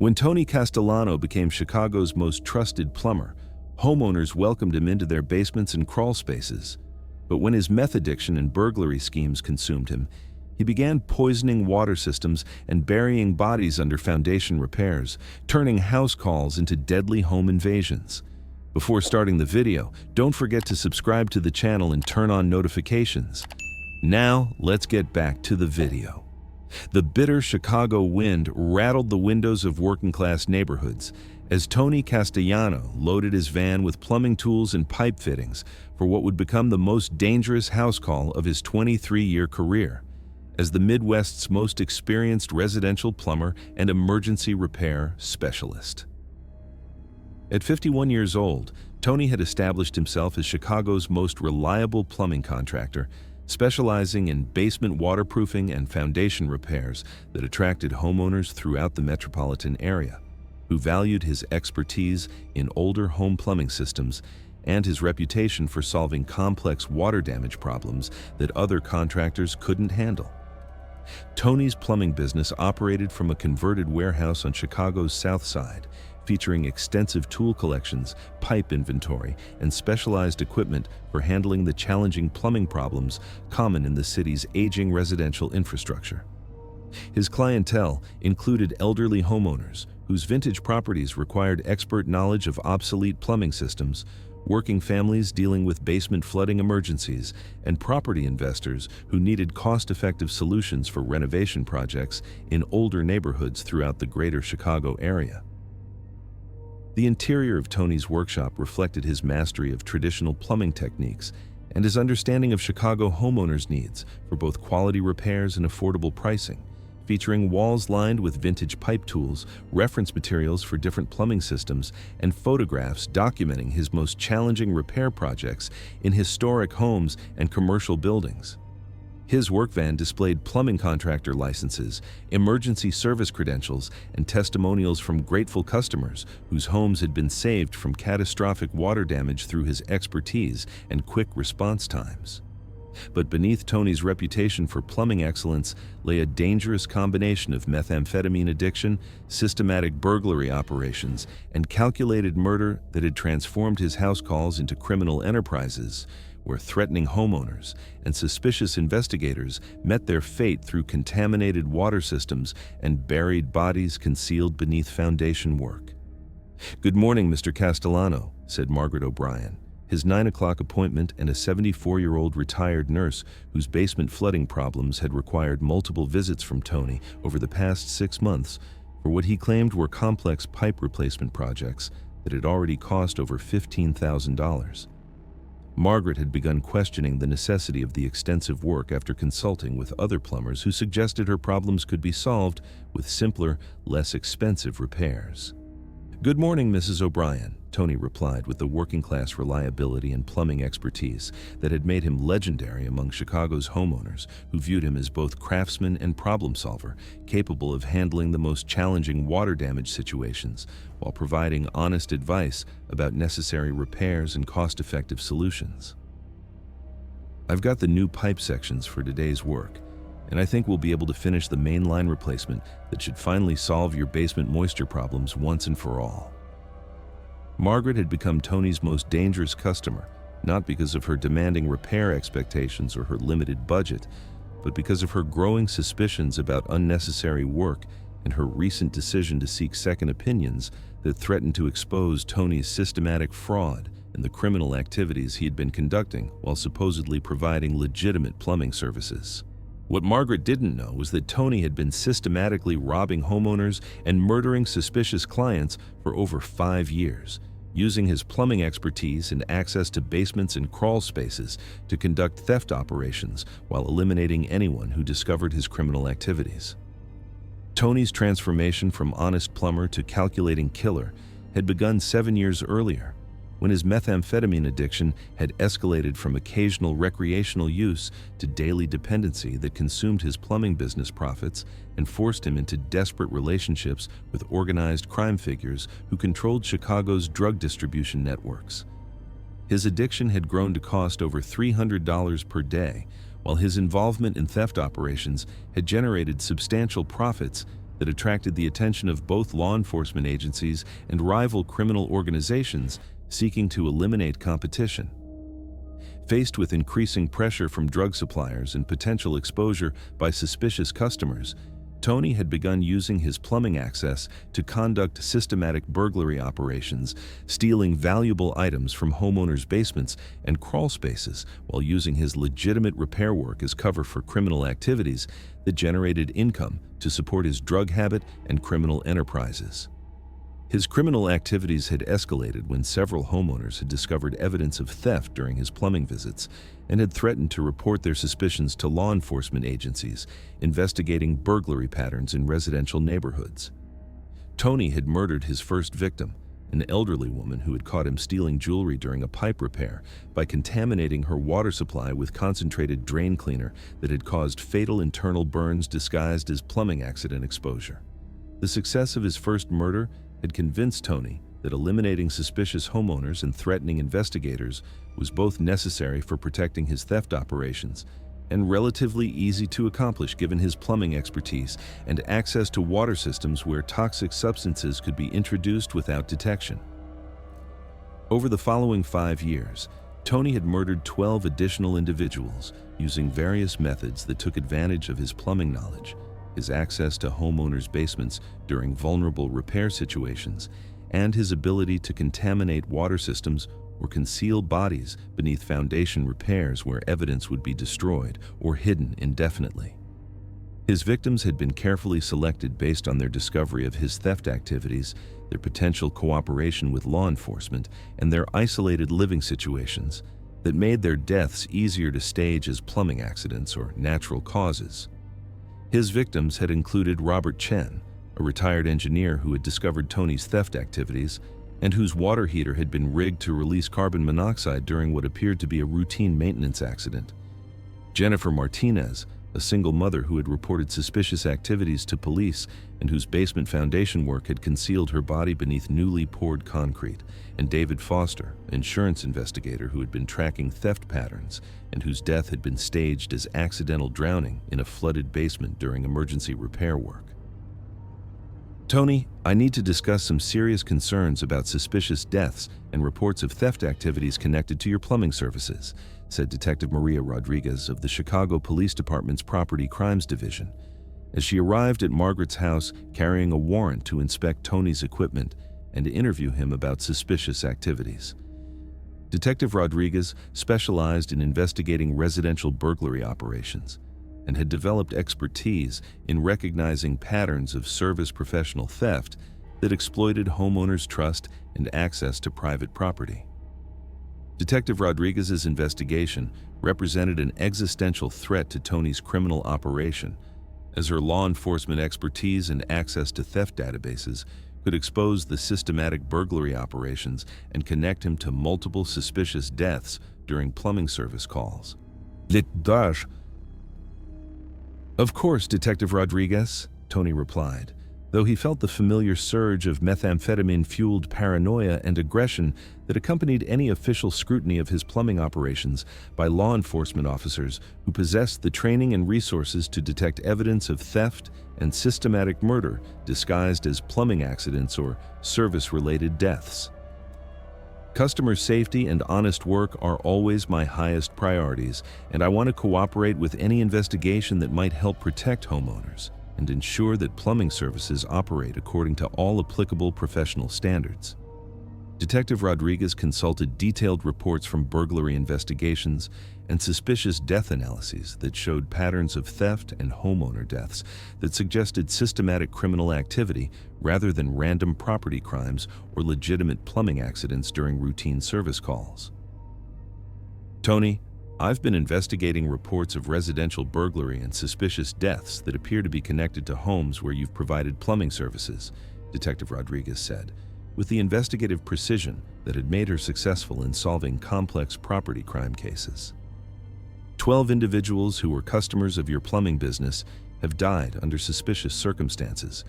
When Tony Castellano became Chicago's most trusted plumber, homeowners welcomed him into their basements and crawl spaces. But when his meth addiction and burglary schemes consumed him, he began poisoning water systems and burying bodies under foundation repairs, turning house calls into deadly home invasions. Before starting the video, don't forget to subscribe to the channel and turn on notifications. Now, let's get back to the video. The bitter Chicago wind rattled the windows of working-class neighborhoods as Tony Castellano loaded his van with plumbing tools and pipe fittings for what would become the most dangerous house call of his 23-year career. As the Midwest's most experienced residential plumber and emergency repair specialist. At 51 years old, Tony had established himself as Chicago's most reliable plumbing contractor, specializing in basement waterproofing and foundation repairs that attracted homeowners throughout the metropolitan area, who valued his expertise in older home plumbing systems and his reputation for solving complex water damage problems that other contractors couldn't handle. Tony's plumbing business operated from a converted warehouse on Chicago's South Side, featuring extensive tool collections, pipe inventory, and specialized equipment for handling the challenging plumbing problems common in the city's aging residential infrastructure. His clientele included elderly homeowners whose vintage properties required expert knowledge of obsolete plumbing systems, working families dealing with basement flooding emergencies, and property investors who needed cost-effective solutions for renovation projects in older neighborhoods throughout the greater Chicago area. The interior of Tony's workshop reflected his mastery of traditional plumbing techniques and his understanding of Chicago homeowners' needs for both quality repairs and affordable pricing, featuring walls lined with vintage pipe tools, reference materials for different plumbing systems, and photographs documenting his most challenging repair projects in historic homes and commercial buildings. His work van displayed plumbing contractor licenses, emergency service credentials, and testimonials from grateful customers whose homes had been saved from catastrophic water damage through his expertise and quick response times. But beneath Tony's reputation for plumbing excellence lay a dangerous combination of methamphetamine addiction, systematic burglary operations, and calculated murder that had transformed his house calls into criminal enterprises, where threatening homeowners and suspicious investigators met their fate through contaminated water systems and buried bodies concealed beneath foundation work. "Good morning, Mr. Castellano," said Margaret O'Brien, his 9 o'clock appointment, and a 74-year-old retired nurse whose basement flooding problems had required multiple visits from Tony over the past 6 months for what he claimed were complex pipe replacement projects that had already cost over $15,000. Margaret had begun questioning the necessity of the extensive work after consulting with other plumbers who suggested her problems could be solved with simpler, less expensive repairs. "Good morning, Mrs. O'Brien," Tony replied with the working-class reliability and plumbing expertise that had made him legendary among Chicago's homeowners, who viewed him as both craftsman and problem solver, capable of handling the most challenging water damage situations while providing honest advice about necessary repairs and cost-effective solutions. "I've got the new pipe sections for today's work, and I think we'll be able to finish the main line replacement that should finally solve your basement moisture problems once and for all." Margaret had become Tony's most dangerous customer, not because of her demanding repair expectations or her limited budget, but because of her growing suspicions about unnecessary work and her recent decision to seek second opinions that threatened to expose Tony's systematic fraud and the criminal activities he had been conducting while supposedly providing legitimate plumbing services. What Margaret didn't know was that Tony had been systematically robbing homeowners and murdering suspicious clients for over 5 years, using his plumbing expertise and access to basements and crawl spaces to conduct theft operations while eliminating anyone who discovered his criminal activities. Tony's transformation from honest plumber to calculating killer had begun 7 years earlier, when his methamphetamine addiction had escalated from occasional recreational use to daily dependency that consumed his plumbing business profits and forced him into desperate relationships with organized crime figures who controlled Chicago's drug distribution networks. His addiction had grown to cost over $300 per day, while his involvement in theft operations had generated substantial profits that attracted the attention of both law enforcement agencies and rival criminal organizations seeking to eliminate competition. Faced with increasing pressure from drug suppliers and potential exposure by suspicious customers, Tony had begun using his plumbing access to conduct systematic burglary operations, stealing valuable items from homeowners' basements and crawl spaces while using his legitimate repair work as cover for criminal activities that generated income to support his drug habit and criminal enterprises. His criminal activities had escalated when several homeowners had discovered evidence of theft during his plumbing visits and had threatened to report their suspicions to law enforcement agencies investigating burglary patterns in residential neighborhoods. Tony had murdered his first victim, an elderly woman who had caught him stealing jewelry during a pipe repair, by contaminating her water supply with concentrated drain cleaner that had caused fatal internal burns disguised as plumbing accident exposure. The success of his first murder had convinced Tony that eliminating suspicious homeowners and threatening investigators was both necessary for protecting his theft operations and relatively easy to accomplish given his plumbing expertise and access to water systems where toxic substances could be introduced without detection. Over the following 5 years, Tony had murdered 12 additional individuals using various methods that took advantage of his plumbing knowledge, his access to homeowners' basements during vulnerable repair situations, and his ability to contaminate water systems or conceal bodies beneath foundation repairs where evidence would be destroyed or hidden indefinitely. His victims had been carefully selected based on their discovery of his theft activities, their potential cooperation with law enforcement, and their isolated living situations that made their deaths easier to stage as plumbing accidents or natural causes. His victims had included Robert Chen, a retired engineer who had discovered Tony's theft activities and whose water heater had been rigged to release carbon monoxide during what appeared to be a routine maintenance accident. Jennifer Martinez, a single mother who had reported suspicious activities to police and whose basement foundation work had concealed her body beneath newly poured concrete, and David Foster, insurance investigator who had been tracking theft patterns and whose death had been staged as accidental drowning in a flooded basement during emergency repair work. Tony, I need to discuss some serious concerns about suspicious deaths and reports of theft activities connected to your plumbing services, said Detective Maria Rodriguez of the Chicago Police Department's Property Crimes Division, as she arrived at Margaret's house carrying a warrant to inspect Tony's equipment and to interview him about suspicious activities. Detective Rodriguez specialized in investigating residential burglary operations and had developed expertise in recognizing patterns of service professional theft that exploited homeowners' trust and access to private property. Detective Rodriguez's investigation represented an existential threat to Tony's criminal operation, as her law enforcement expertise and access to theft databases could expose the systematic burglary operations and connect him to multiple suspicious deaths during plumbing service calls. It does. Of course, Detective Rodriguez, Tony replied, though he felt the familiar surge of methamphetamine-fueled paranoia and aggression that accompanied any official scrutiny of his plumbing operations by law enforcement officers who possessed the training and resources to detect evidence of theft and systematic murder disguised as plumbing accidents or service-related deaths. Customer safety and honest work are always my highest priorities, and I want to cooperate with any investigation that might help protect homeowners and ensure that plumbing services operate according to all applicable professional standards. Detective Rodriguez consulted detailed reports from burglary investigations and suspicious death analyses that showed patterns of theft and homeowner deaths that suggested systematic criminal activity rather than random property crimes or legitimate plumbing accidents during routine service calls. Tony, I've been investigating reports of residential burglary and suspicious deaths that appear to be connected to homes where you've provided plumbing services, Detective Rodriguez said, with the investigative precision that had made her successful in solving complex property crime cases. 12 individuals who were customers of your plumbing business have died under suspicious circumstances,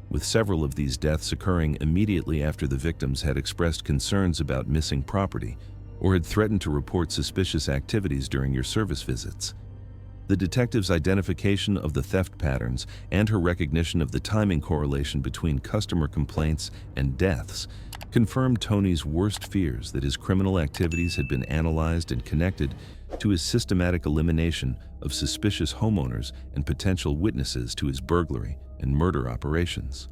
with several of these deaths occurring immediately after the victims had expressed concerns about missing property or had threatened to report suspicious activities during your service visits. The detective's identification of the theft patterns and her recognition of the timing correlation between customer complaints and deaths confirmed Tony's worst fears that his criminal activities had been analyzed and connected to his systematic elimination of suspicious homeowners and potential witnesses to his burglary and murder operations.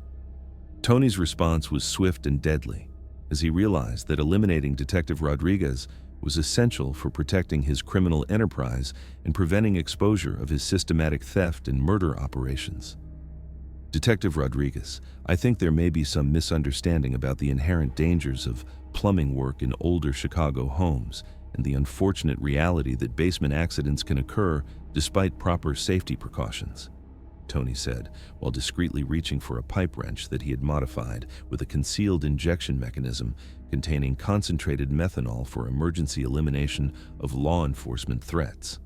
Tony's response was swift and deadly, as he realized that eliminating Detective Rodriguez was essential for protecting his criminal enterprise and preventing exposure of his systematic theft and murder operations. Detective Rodriguez, I think there may be some misunderstanding about the inherent dangers of plumbing work in older Chicago homes and the unfortunate reality that basement accidents can occur despite proper safety precautions, Tony said, while discreetly reaching for a pipe wrench that he had modified with a concealed injection mechanism containing concentrated methanol for emergency elimination of law enforcement threats.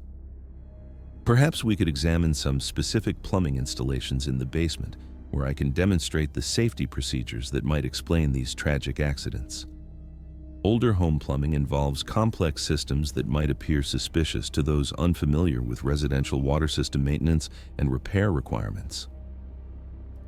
Perhaps we could examine some specific plumbing installations in the basement where I can demonstrate the safety procedures that might explain these tragic accidents. Older home plumbing involves complex systems that might appear suspicious to those unfamiliar with residential water system maintenance and repair requirements.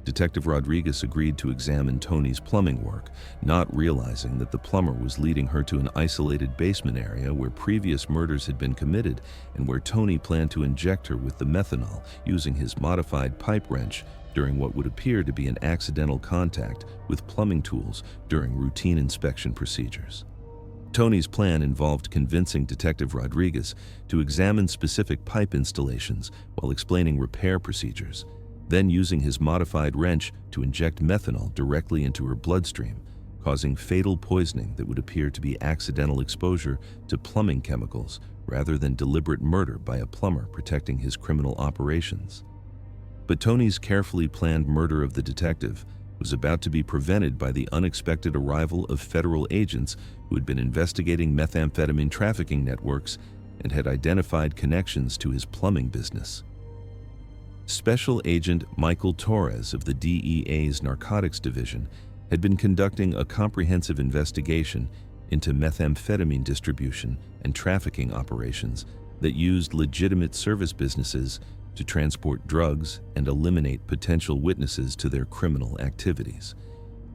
Detective Rodriguez agreed to examine Tony's plumbing work, not realizing that the plumber was leading her to an isolated basement area where previous murders had been committed and where Tony planned to inject her with the methanol using his modified pipe wrench during what would appear to be an accidental contact with plumbing tools during routine inspection procedures. Tony's plan involved convincing Detective Rodriguez to examine specific pipe installations while explaining repair procedures, then using his modified wrench to inject methanol directly into her bloodstream, causing fatal poisoning that would appear to be accidental exposure to plumbing chemicals rather than deliberate murder by a plumber protecting his criminal operations. But Tony's carefully planned murder of the detective was about to be prevented by the unexpected arrival of federal agents who had been investigating methamphetamine trafficking networks and had identified connections to his plumbing business. Special Agent Michael Torres of the DEA's Narcotics Division had been conducting a comprehensive investigation into methamphetamine distribution and trafficking operations that used legitimate service businesses to transport drugs and eliminate potential witnesses to their criminal activities.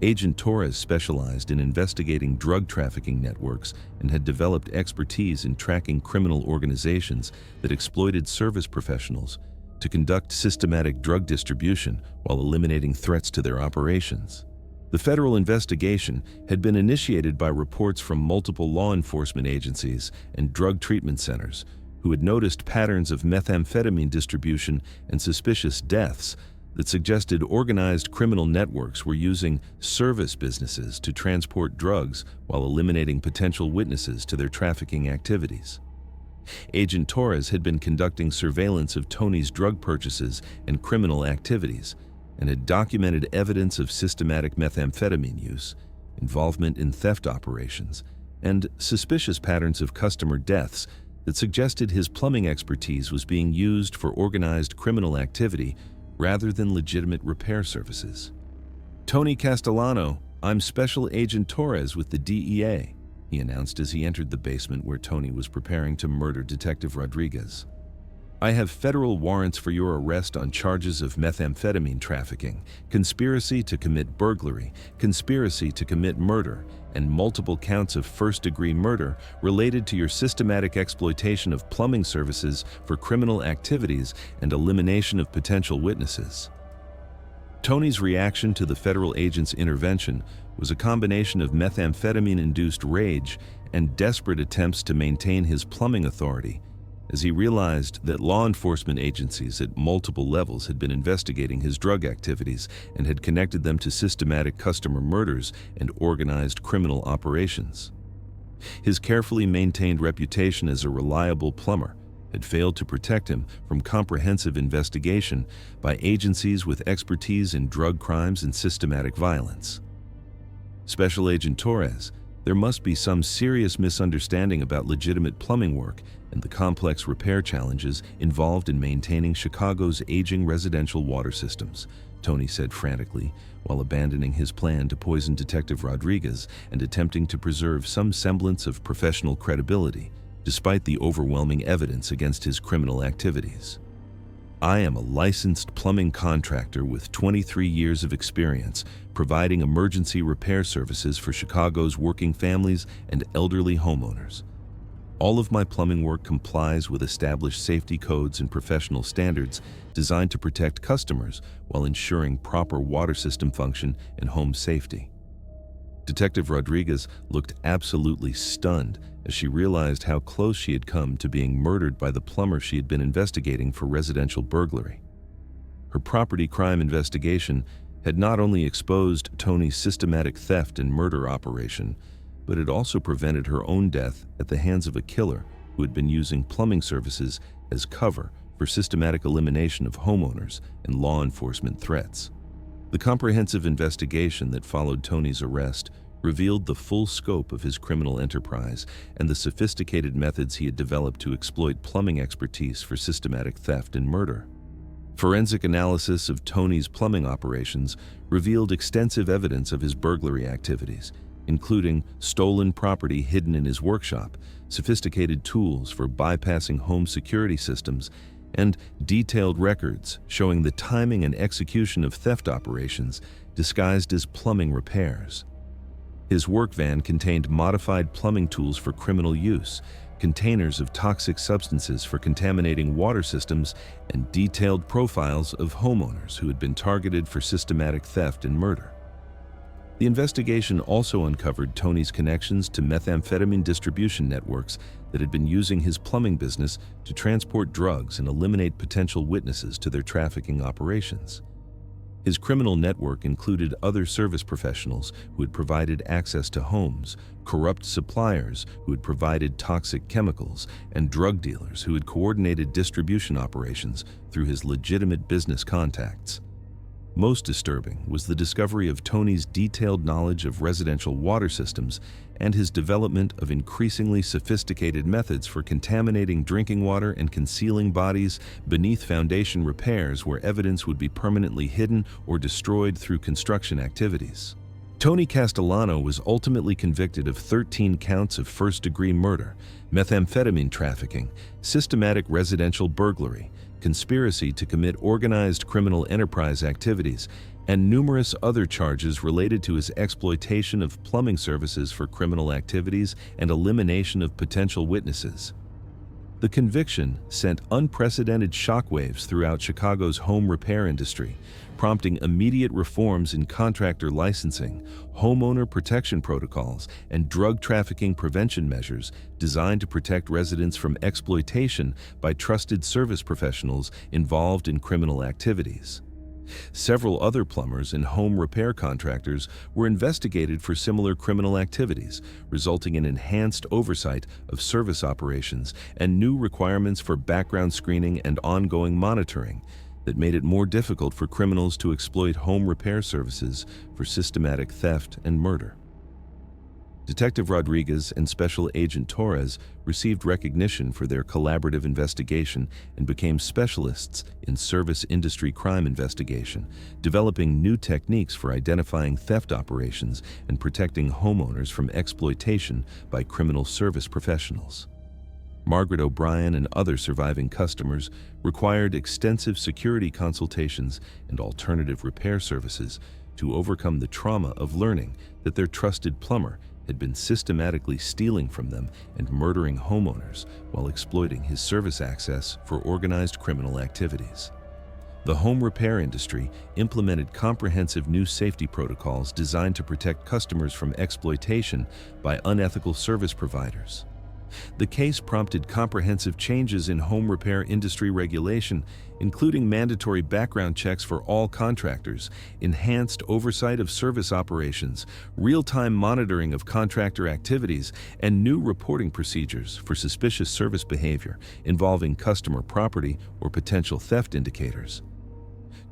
Agent Torres specialized in investigating drug trafficking networks and had developed expertise in tracking criminal organizations that exploited service professionals to conduct systematic drug distribution while eliminating threats to their operations. The federal investigation had been initiated by reports from multiple law enforcement agencies and drug treatment centers who had noticed patterns of methamphetamine distribution and suspicious deaths that suggested organized criminal networks were using service businesses to transport drugs while eliminating potential witnesses to their trafficking activities. Agent Torres had been conducting surveillance of Tony's drug purchases and criminal activities and had documented evidence of systematic methamphetamine use, involvement in theft operations, and suspicious patterns of customer deaths that suggested his plumbing expertise was being used for organized criminal activity rather than legitimate repair services. "Tony Castellano, I'm Special Agent Torres with the DEA," he announced as he entered the basement where Tony was preparing to murder Detective Rodriguez. "I have federal warrants for your arrest on charges of methamphetamine trafficking, conspiracy to commit burglary, conspiracy to commit murder, and multiple counts of first-degree murder related to your systematic exploitation of plumbing services for criminal activities and elimination of potential witnesses." Tony's reaction to the federal agent's intervention was a combination of methamphetamine-induced rage and desperate attempts to maintain his plumbing authority, as he realized that law enforcement agencies at multiple levels had been investigating his drug activities and had connected them to systematic customer murders and organized criminal operations. His carefully maintained reputation as a reliable plumber had failed to protect him from comprehensive investigation by agencies with expertise in drug crimes and systematic violence. Special Agent Torres, there must be some serious misunderstanding about legitimate plumbing work and the complex repair challenges involved in maintaining Chicago's aging residential water systems, Tony said frantically, while abandoning his plan to poison Detective Rodriguez and attempting to preserve some semblance of professional credibility despite the overwhelming evidence against his criminal activities. "I am a licensed plumbing contractor with 23 years of experience providing emergency repair services for Chicago's working families and elderly homeowners. All of my plumbing work complies with established safety codes and professional standards designed to protect customers while ensuring proper water system function and home safety." Detective Rodriguez looked absolutely stunned as she realized how close she had come to being murdered by the plumber she had been investigating for residential burglary. Her property crime investigation had not only exposed Tony's systematic theft and murder operation, but it also prevented her own death at the hands of a killer who had been using plumbing services as cover for systematic elimination of homeowners and law enforcement threats. The comprehensive investigation that followed Tony's arrest revealed the full scope of his criminal enterprise and the sophisticated methods he had developed to exploit plumbing expertise for systematic theft and murder. Forensic analysis of Tony's plumbing operations revealed extensive evidence of his burglary activities, including stolen property hidden in his workshop, sophisticated tools for bypassing home security systems, and detailed records showing the timing and execution of theft operations disguised as plumbing repairs. His work van contained modified plumbing tools for criminal use, containers of toxic substances for contaminating water systems, and detailed profiles of homeowners who had been targeted for systematic theft and murder. The investigation also uncovered Tony's connections to methamphetamine distribution networks that had been using his plumbing business to transport drugs and eliminate potential witnesses to their trafficking operations. His criminal network included other service professionals who had provided access to homes, corrupt suppliers who had provided toxic chemicals, and drug dealers who had coordinated distribution operations through his legitimate business contacts. Most disturbing was the discovery of Tony's detailed knowledge of residential water systems and his development of increasingly sophisticated methods for contaminating drinking water and concealing bodies beneath foundation repairs where evidence would be permanently hidden or destroyed through construction activities. Tony Castellano was ultimately convicted of 13 counts of first-degree murder, methamphetamine trafficking, systematic residential burglary, conspiracy to commit organized criminal enterprise activities, and numerous other charges related to his exploitation of plumbing services for criminal activities and elimination of potential witnesses. The conviction sent unprecedented shockwaves throughout Chicago's home repair industry, prompting immediate reforms in contractor licensing, homeowner protection protocols, and drug trafficking prevention measures designed to protect residents from exploitation by trusted service professionals involved in criminal activities. Several other plumbers and home repair contractors were investigated for similar criminal activities, resulting in enhanced oversight of service operations and new requirements for background screening and ongoing monitoring that made it more difficult for criminals to exploit home repair services for systematic theft and murder. Detective Rodriguez and Special Agent Torres received recognition for their collaborative investigation and became specialists in service industry crime investigation, developing new techniques for identifying theft operations and protecting homeowners from exploitation by criminal service professionals. Margaret O'Brien and other surviving customers required extensive security consultations and alternative repair services to overcome the trauma of learning that their trusted plumber had been systematically stealing from them and murdering homeowners while exploiting his service access for organized criminal activities. The home repair industry implemented comprehensive new safety protocols designed to protect customers from exploitation by unethical service providers. The case prompted comprehensive changes in home repair industry regulation, including mandatory background checks for all contractors, enhanced oversight of service operations, real-time monitoring of contractor activities, and new reporting procedures for suspicious service behavior involving customer property or potential theft indicators.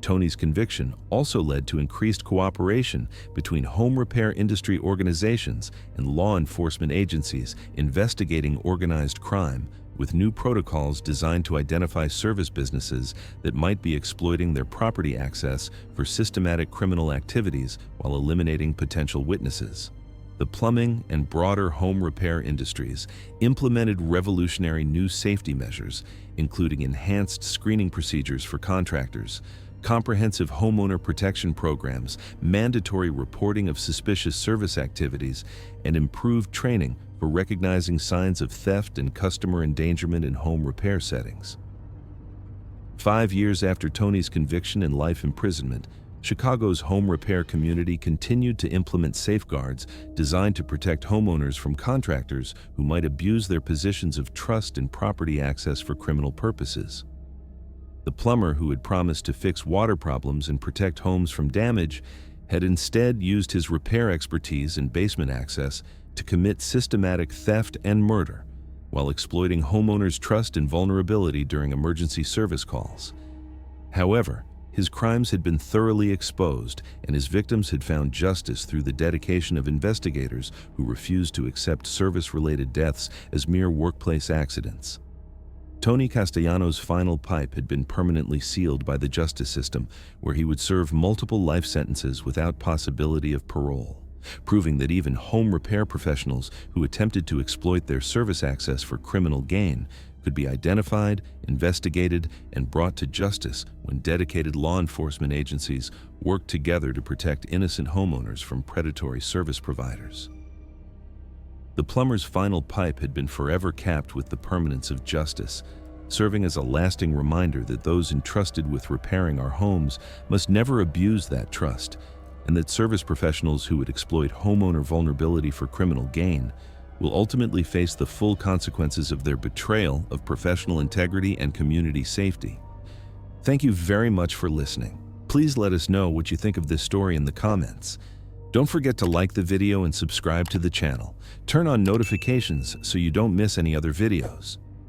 Tony's conviction also led to increased cooperation between home repair industry organizations and law enforcement agencies investigating organized crime, with new protocols designed to identify service businesses that might be exploiting their property access for systematic criminal activities while eliminating potential witnesses. The plumbing and broader home repair industries implemented revolutionary new safety measures, including enhanced screening procedures for contractors, comprehensive homeowner protection programs, mandatory reporting of suspicious service activities, and improved training for recognizing signs of theft and customer endangerment in home repair settings. 5 years after Tony's conviction and life imprisonment, Chicago's home repair community continued to implement safeguards designed to protect homeowners from contractors who might abuse their positions of trust and property access for criminal purposes. The plumber who had promised to fix water problems and protect homes from damage had instead used his repair expertise and basement access to commit systematic theft and murder, while exploiting homeowners' trust and vulnerability during emergency service calls. However, his crimes had been thoroughly exposed, and his victims had found justice through the dedication of investigators who refused to accept service-related deaths as mere workplace accidents. Tony Castellano's final pipe had been permanently sealed by the justice system, where he would serve multiple life sentences without possibility of parole, proving that even home repair professionals who attempted to exploit their service access for criminal gain could be identified, investigated, and brought to justice when dedicated law enforcement agencies worked together to protect innocent homeowners from predatory service providers. The plumber's final pipe had been forever capped with the permanence of justice, serving as a lasting reminder that those entrusted with repairing our homes must never abuse that trust, and that service professionals who would exploit homeowner vulnerability for criminal gain will ultimately face the full consequences of their betrayal of professional integrity and community safety. Thank you very much for listening. Please let us know what you think of this story in the comments. Don't forget to like the video and subscribe to the channel. Turn on notifications so you don't miss any other videos.